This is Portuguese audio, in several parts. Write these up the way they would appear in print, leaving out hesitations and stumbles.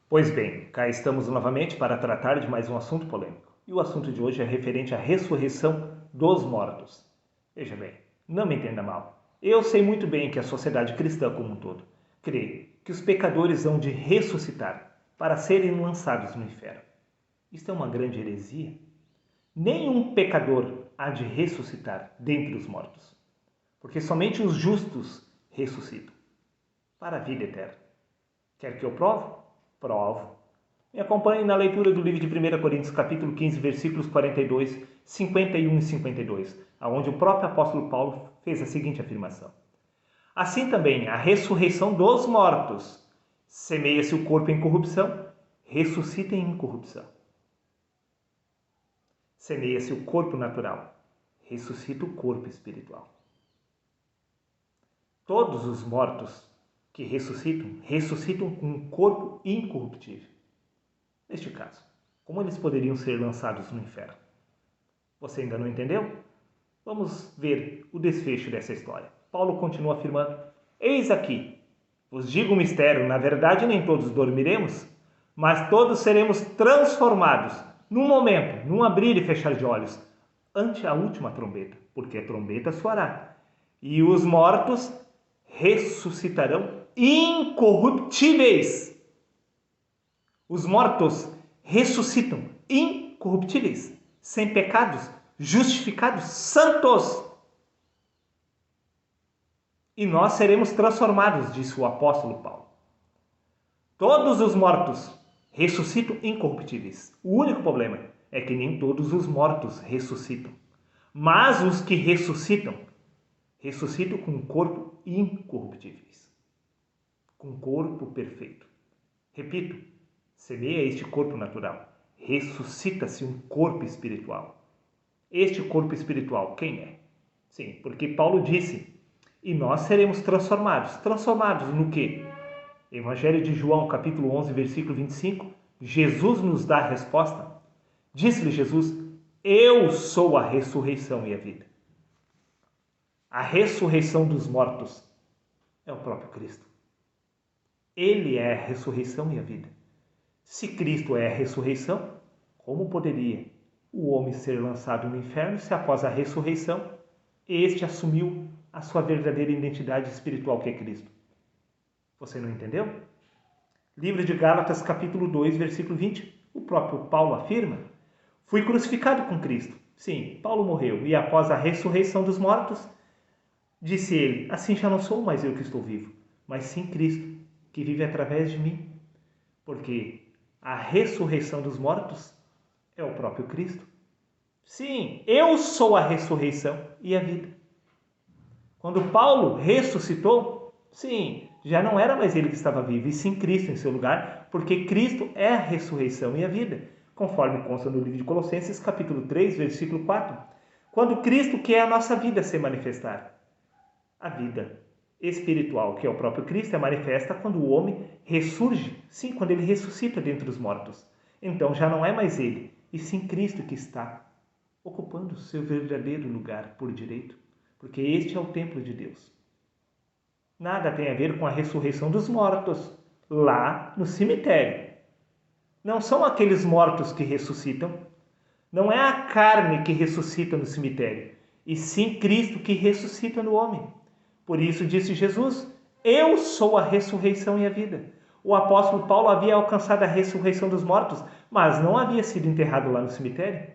Pois bem, cá estamos novamente para tratar de mais um assunto polêmico. E o assunto de hoje é referente à ressurreição dos mortos. Veja bem, não me entenda mal. Eu sei muito bem que a sociedade cristã como um todo crê que os pecadores hão de ressuscitar para serem lançados no inferno. Isto é uma grande heresia. Nenhum pecador há de ressuscitar dentre os mortos, porque somente os justos ressuscitam para a vida eterna. Quer que eu prove? Provo. Me acompanhe na leitura do livro de 1 Coríntios, capítulo 15, versículos 42, 51 e 52, aonde o próprio apóstolo Paulo fez a seguinte afirmação. Assim também, a ressurreição dos mortos. Semeia-se o corpo em corrupção, ressuscita em incorrupção. Semeia-se o corpo natural, ressuscita o corpo espiritual. Todos os mortos que ressuscitam, ressuscitam com um corpo incorruptível. Neste caso, como eles poderiam ser lançados no inferno? Você ainda não entendeu? Vamos ver o desfecho dessa história. Paulo continua afirmando: Eis aqui, vos digo um mistério, na verdade nem todos dormiremos, mas todos seremos transformados, num momento, num abrir e fechar de olhos, ante a última trombeta, porque a trombeta soará, e os mortos ressuscitarão incorruptíveis. Os mortos ressuscitam incorruptíveis, sem pecados, justificados, santos. E nós seremos transformados, disse o apóstolo Paulo. Todos os mortos ressuscitam incorruptíveis. O único problema é que nem todos os mortos ressuscitam. Mas os que ressuscitam, ressuscitam com um corpo incorruptíveis, com um corpo perfeito. Repito, semeia este corpo natural, ressuscita-se um corpo espiritual. Este corpo espiritual, quem é? Sim, porque Paulo disse, e nós seremos transformados. Transformados no quê? Evangelho de João, capítulo 11, versículo 25, Jesus nos dá a resposta. Disse-lhe Jesus, eu sou a ressurreição e a vida. A ressurreição dos mortos é o próprio Cristo. Ele é a ressurreição e a vida. Se Cristo é a ressurreição, como poderia o homem ser lançado no inferno se após a ressurreição este assumiu a sua verdadeira identidade espiritual que é Cristo? Você não entendeu? Livro de Gálatas, capítulo 2, versículo 20, o próprio Paulo afirma, fui crucificado com Cristo. Sim, Paulo morreu e após a ressurreição dos mortos, disse ele, assim já não sou mais eu que estou vivo, mas sim Cristo, que vive através de mim. Porque a ressurreição dos mortos é o próprio Cristo. Sim, eu sou a ressurreição e a vida. Quando Paulo ressuscitou, sim, já não era mais ele que estava vivo, e sim Cristo em seu lugar, porque Cristo é a ressurreição e a vida, conforme consta no livro de Colossenses, capítulo 3, versículo 4. Quando Cristo, que é a nossa vida, se manifestar. A vida espiritual, que é o próprio Cristo, é manifesta quando o homem ressurge, sim, quando ele ressuscita dentre os mortos. Então já não é mais ele, e sim Cristo que está ocupando o seu verdadeiro lugar por direito, porque este é o templo de Deus. Nada tem a ver com a ressurreição dos mortos, lá no cemitério. Não são aqueles mortos que ressuscitam, não é a carne que ressuscita no cemitério, e sim Cristo que ressuscita no homem. Por isso disse Jesus, eu sou a ressurreição e a vida. O apóstolo Paulo havia alcançado a ressurreição dos mortos, mas não havia sido enterrado lá no cemitério.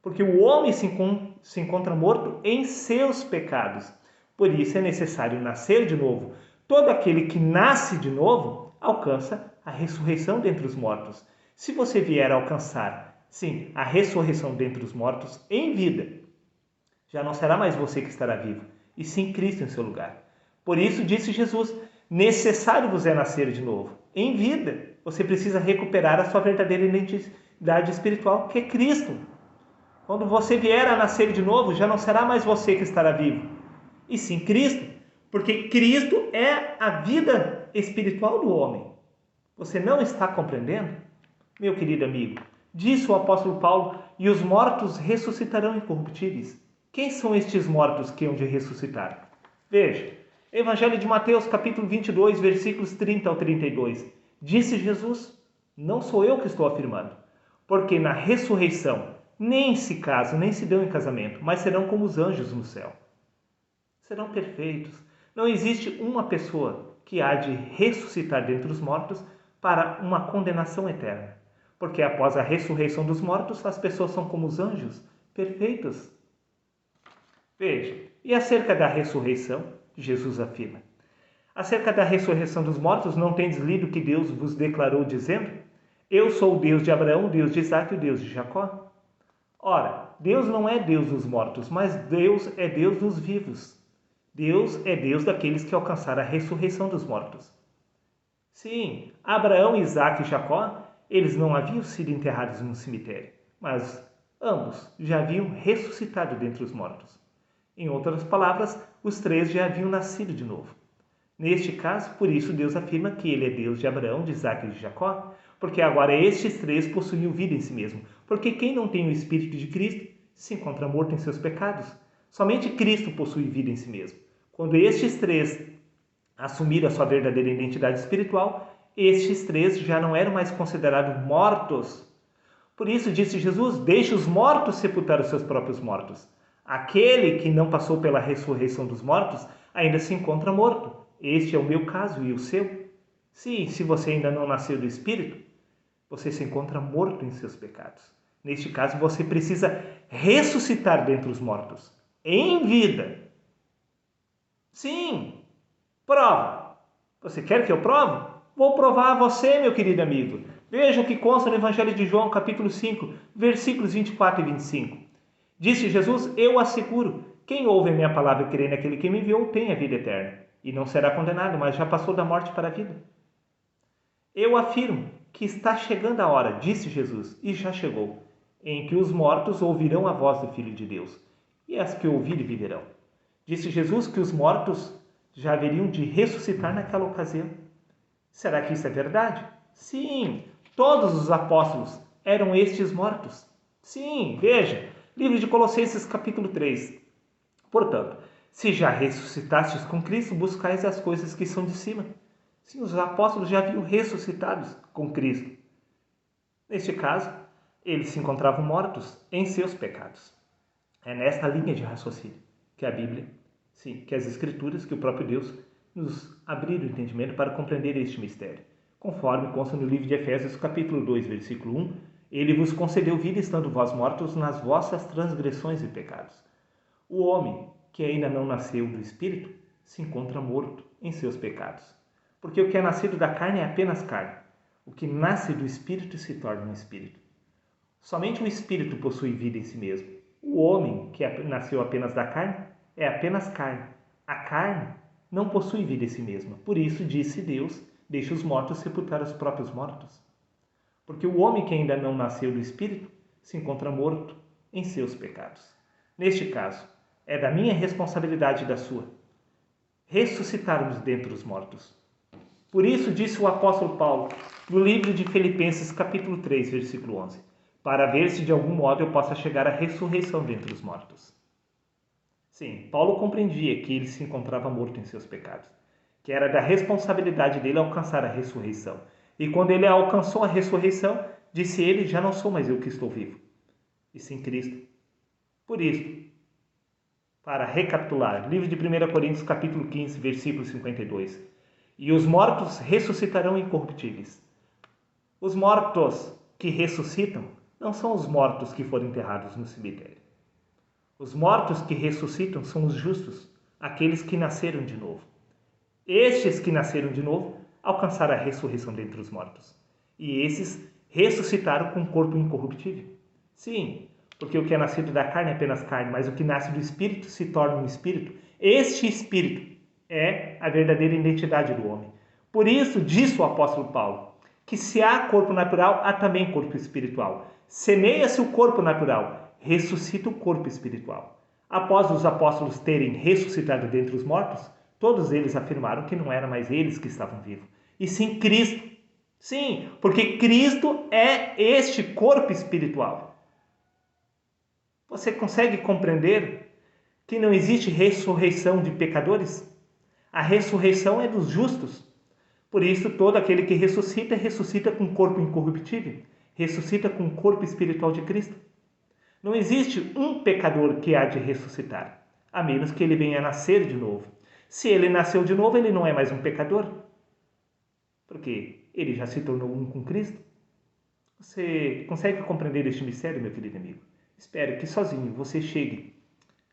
Porque o homem se encontra morto em seus pecados. Por isso é necessário nascer de novo. Todo aquele que nasce de novo alcança a ressurreição dentre os mortos. Se você vier a alcançar, sim, a ressurreição dentre os mortos em vida, já não será mais você que estará vivo, e sim Cristo em seu lugar. Por isso disse Jesus, necessário vos é nascer de novo. Em vida, você precisa recuperar a sua verdadeira identidade espiritual, que é Cristo. Quando você vier a nascer de novo, já não será mais você que estará vivo, e sim Cristo, porque Cristo é a vida espiritual do homem. Você não está compreendendo? Meu querido amigo, disse o apóstolo Paulo, e os mortos ressuscitarão incorruptíveis. Quem são estes mortos que hão de ressuscitar? Veja, Evangelho de Mateus, capítulo 22, versículos 30 ao 32. Disse Jesus, Não sou eu que estou afirmando. Porque na ressurreição nem se casam, nem se dão em casamento, mas serão como os anjos no céu. Serão perfeitos. Não existe uma pessoa que há de ressuscitar dentre os mortos para uma condenação eterna. Porque após a ressurreição dos mortos, as pessoas são como os anjos, perfeitos. Veja, e acerca da ressurreição, Jesus afirma: acerca da ressurreição dos mortos, não tendes lido que Deus vos declarou dizendo: eu sou o Deus de Abraão, o Deus de Isaque e o Deus de Jacó? Ora, Deus não é Deus dos mortos, mas Deus é Deus dos vivos. Deus é Deus daqueles que alcançaram a ressurreição dos mortos. Sim, Abraão, Isaque e Jacó, eles não haviam sido enterrados no cemitério, mas ambos já haviam ressuscitado dentre os mortos. Em outras palavras, os três já haviam nascido de novo. Neste caso, por isso Deus afirma que Ele é Deus de Abraão, de Isaque e de Jacó, porque agora estes três possuem vida em si mesmo. Porque quem não tem o Espírito de Cristo se encontra morto em seus pecados. Somente Cristo possui vida em si mesmo. Quando estes três assumiram a sua verdadeira identidade espiritual, estes três já não eram mais considerados mortos. Por isso disse Jesus: deixe os mortos sepultar os seus próprios mortos. Aquele que não passou pela ressurreição dos mortos ainda se encontra morto. Este é o meu caso e o seu. Sim, se você ainda não nasceu do Espírito, você se encontra morto em seus pecados. Neste caso, você precisa ressuscitar dentre os mortos, em vida. Sim, prova. Você quer que eu prove? Vou provar a você, meu querido amigo. Veja o que consta no Evangelho de João, capítulo 5, versículos 24 e 25. Disse Jesus: eu asseguro, quem ouve a minha palavra e crê naquele que me enviou tem a vida eterna, e não será condenado, mas já passou da morte para a vida. Eu afirmo que está chegando a hora, disse Jesus, e já chegou, em que os mortos ouvirão a voz do Filho de Deus, e as que ouvirem viverão. Disse Jesus que os mortos já haveriam de ressuscitar naquela ocasião. Será que isso é verdade? Sim, todos os apóstolos eram estes mortos. Sim, veja, livro de Colossenses capítulo 3. Portanto, se já ressuscitastes com Cristo, buscais as coisas que são de cima. Sim, os apóstolos já haviam ressuscitado com Cristo. Neste caso, eles se encontravam mortos em seus pecados. É nesta linha de raciocínio que a Bíblia, sim, que as Escrituras, que o próprio Deus nos abriram o entendimento para compreender este mistério. Conforme consta no livro de Efésios, capítulo 2, versículo 1, Ele vos concedeu vida estando vós mortos nas vossas transgressões e pecados. O homem que ainda não nasceu do Espírito se encontra morto em seus pecados. Porque o que é nascido da carne é apenas carne. O que nasce do Espírito se torna um Espírito. Somente o Espírito possui vida em si mesmo. O homem que nasceu apenas da carne é apenas carne. A carne não possui vida em si mesma. Por isso disse Deus: deixe os mortos sepultar os próprios mortos. Porque o homem que ainda não nasceu do Espírito se encontra morto em seus pecados. Neste caso, é da minha responsabilidade e da sua ressuscitarmos dentre os mortos. Por isso disse o apóstolo Paulo no livro de Filipenses capítulo 3, versículo 11, para ver se de algum modo eu possa chegar à ressurreição dentre os mortos. Sim, Paulo compreendia que ele se encontrava morto em seus pecados, que era da responsabilidade dele alcançar a ressurreição. E quando ele alcançou a ressurreição, disse ele: já não sou mais eu que estou vivo, e sim Cristo. Por isso, para recapitular, livro de 1 Coríntios capítulo 15, versículo 52, e os mortos ressuscitarão incorruptíveis. Os mortos que ressuscitam não são os mortos que foram enterrados no cemitério. Os mortos que ressuscitam são os justos, aqueles que nasceram de novo. Estes que nasceram de novo alcançaram a ressurreição dentre os mortos. E esses ressuscitaram com um corpo incorruptível. Sim, porque o que é nascido da carne é apenas carne, mas o que nasce do Espírito se torna um Espírito. Este Espírito é a verdadeira identidade do homem. Por isso, disse o apóstolo Paulo, que se há corpo natural, há também corpo espiritual. Semeia-se o corpo natural, ressuscita o corpo espiritual. Após os apóstolos terem ressuscitado dentre os mortos, todos eles afirmaram que não era mais eles que estavam vivos, e sim Cristo. Sim, porque Cristo é este corpo espiritual. Você consegue compreender que não existe ressurreição de pecadores? A ressurreição é dos justos. Por isso, todo aquele que ressuscita, ressuscita com corpo incorruptível, ressuscita com o corpo espiritual de Cristo. Não existe um pecador que há de ressuscitar, a menos que ele venha a nascer de novo. Se ele nasceu de novo, ele não é mais um pecador, porque ele já se tornou um com Cristo. Você consegue compreender este mistério, meu querido amigo? Espero que sozinho você chegue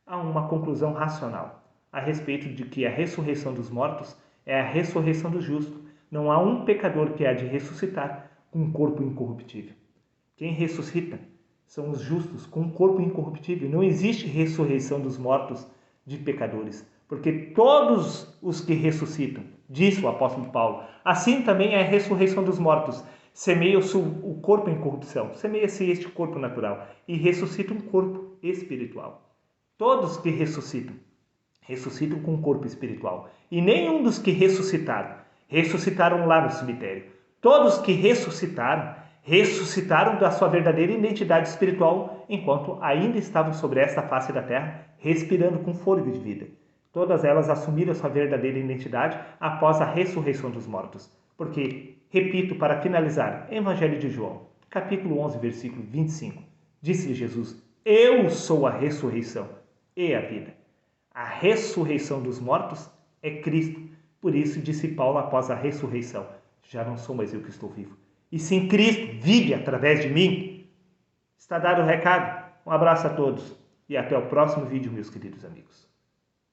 a uma conclusão racional a respeito de que a ressurreição dos mortos é a ressurreição do justo. Não há um pecador que há de ressuscitar com um corpo incorruptível. Quem ressuscita são os justos com um corpo incorruptível. Não existe ressurreição dos mortos de pecadores, porque todos os que ressuscitam, disse o apóstolo Paulo, assim também é a ressurreição dos mortos. Semeia-se o corpo em corrupção, semeia-se este corpo natural e ressuscita um corpo espiritual. Todos que ressuscitam, ressuscitam com um corpo espiritual. E nenhum dos que ressuscitaram lá no cemitério. Todos que ressuscitaram da sua verdadeira identidade espiritual enquanto ainda estavam sobre esta face da terra, respirando com fôlego de vida. Todas elas assumiram sua verdadeira identidade após a ressurreição dos mortos. Porque, repito para finalizar, Evangelho de João, capítulo 11, versículo 25, disse Jesus: Eu sou a ressurreição e a vida. A ressurreição dos mortos é Cristo. Por isso disse Paulo após a ressurreição: já não sou mais eu que estou vivo, e sim Cristo vive através de mim. Está dado o recado. Um abraço a todos e até o próximo vídeo, meus queridos amigos.